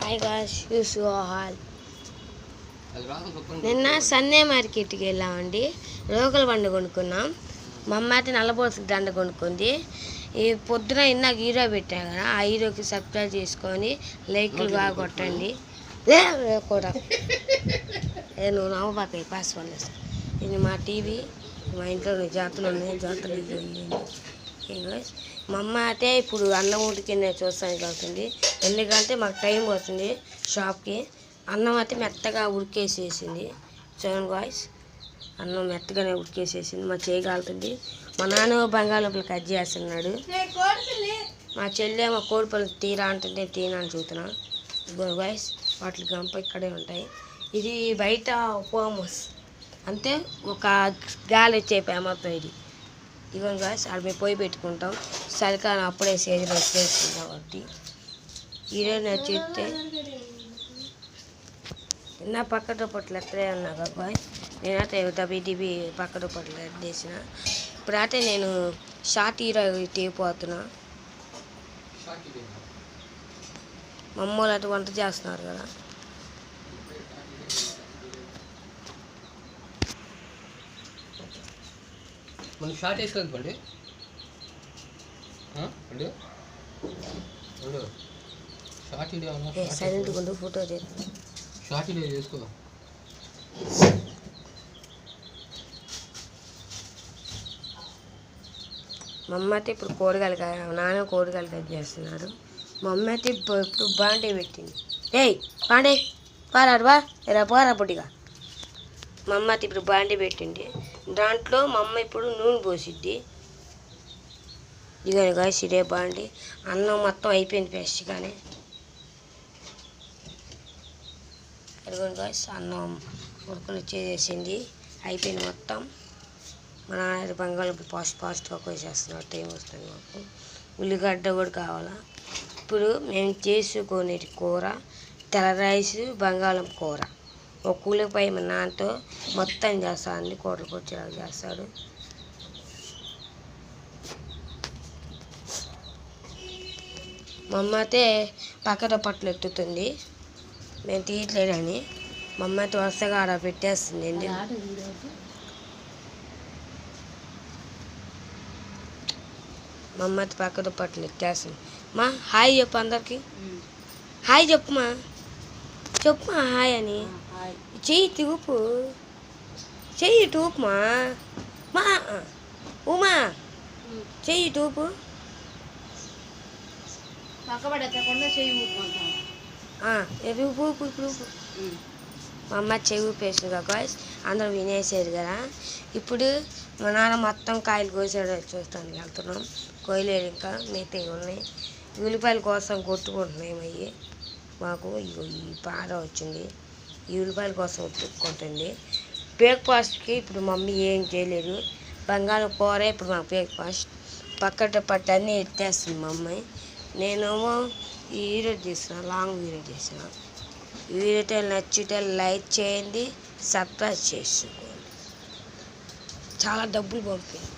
Hi guys, hall. నిన్న సన్నే మార్కెట్కి వెళ్ళామండి. రోకల బండి కొనుక్కున్నాం. మా అమ్మ అయితే నల్లబోసు దండ కొనుక్కుంది. ఈ పొద్దున ఇందాక హీరో పెట్టాను కదా, ఆ హీరోకి సబ్స్క్రైబ్ చేసుకొని లైక్లు బాగా కొట్టండి. కూడా నువ్వు నవ్వబాక పాస్వర్డ్. ఇది మా టీవీ. మా ఇంట్లో జాతరలు ఉన్నాయి. జాతరలు మా అమ్మ అయితే ఇప్పుడు అన్నం ఉడికి చూస్తానికి వెళ్తుంది. ఎందుకంటే మాకు టైం వస్తుంది షాప్కి. అన్నం అయితే మెత్తగా ఉడికేసేసింది. చూడండి గాయ్స్, అన్నం మెత్తగానే ఉడికేసేసింది. మా చేయి కాలుతుంది. మా నాన్న బంగాళదుంపలు కట్ చేస్తున్నాడు. మా చెల్లె కోడిపళ్ళు తీరా అంటుంటే తీనని చూస్తున్నా. గాయ్స్, వాటి గంప ఇక్కడే ఉంటాయి. ఇది బయట ఫేమస్, అంతే ఒక గాలి వచ్చే ఫేమస్ ఇది. ఇవన్నీ గాయ్స్, ఆడ మేము పొయ్యి పెట్టుకుంటాం. చలికాలం అప్పుడే సీజన్ వచ్చేస్తుంది కాబట్టి ఈరోజు నచ్చితే నా పక్కన పొట్లు ఎక్కడే ఉన్నా బాయ్. నేనైతే డబ్బీ పక్కన పొట్లు ఎట్టేసిన. ఇప్పుడైతే నేను షార్ట్ హీరో తీపోతున్నా. మా అమ్మ అయితే వంట చేస్తున్నారు కదా. షార్ట్ వేసుకోండి. సైలెంట్ కొండు ఫోటో షార్ట్ చేసుకో. మా అమ్మ అయితే ఇప్పుడు కూరగాయలు నాన్న కూరగాయలు కట్ చేస్తున్నారు. మా అమ్మ అయితే ఇప్పుడు బాండే పెట్టింది. బాండే పారాడు బా ఇలా పోరా పొట్టిగా. మా అమ్మ అయితే ఇప్పుడు బాండే పెట్టింది. దాంట్లో మా అమ్మ ఇప్పుడు నూనె పోసిద్ది. ఇదిగోని గాయ్స్, ఇదే బాండి. అన్నం మొత్తం అయిపోయింది ఫ్రెష్గానే. ఇదిగోని గాయ్స్, అన్నం ఉడకలు చేసేసింది, అయిపోయింది మొత్తం. మా నాన్న బంగాళదుంపలు ఫాస్ట్గా కోసేస్తున్నాడు. టైం వస్తుంది మాకు. ఉల్లిగడ్డ కూడా కావాలా. ఇప్పుడు మేము చేసుకునే కూర తెల్ల రైస్, బంగాళదుంప కూర. ఒక కూలిపై మా నాన్నతో మొత్తం చేస్తాడు. అన్ని కూరలు కూర్చోలాగా చేస్తాడు. మా అమ్మ అయితే పక్కన పట్లు ఎత్తుతుంది. మేము తీయట్లేదని మా అమ్మ అయితే వరుసగా ఆడ పెట్టేస్తుంది. మా అమ్మ అయితే పక్కన పట్లు ఎత్తేస్తుంది. మా హాయ్ చెప్పు అందరికి. హాయ్ చెప్పుమా, చెప్పుమా హాయ్ అని. చెయ్యి తూపు, చెయ్యి టూపుమా. మా ఉమా చెయ్యి టూపు. మా అమ్మ చెయ్యి ఊపేసింది కదా గాయ్స్, అందరూ వినేసారు కదా. ఇప్పుడు మా నాన్న మొత్తం కాయలు కోసాడు చూస్తానికి వెళ్తున్నాం. కోయలేరు ఇంకా, మిగతావి ఉన్నాయి. ఉల్లిపాయల కోసం కొట్టుకుంటున్నాయి అవి. మాకు ఈ పార వచ్చింది. ఈ ఉల్లిపాయల కోసం కొట్టుకుంటుంది. బ్రేక్ఫాస్ట్కి ఇప్పుడు మమ్మీ ఏం చేయలేదు. బంగాళం కూర ఇప్పుడు మాకు బ్రేక్ఫాస్ట్. పక్కట పట్టు అన్నీ ఎత్తేస్తుంది మా అమ్మాయి. నేనేమో ఈ వీడియో తీసిన, లాంగ్ వీడియో తీసిన. ఈ వీడియో నచ్చితే లైక్ చేయండి, సబ్స్క్రైబ్ చేసుకోండి. చాలా డబ్బులు పంపింది.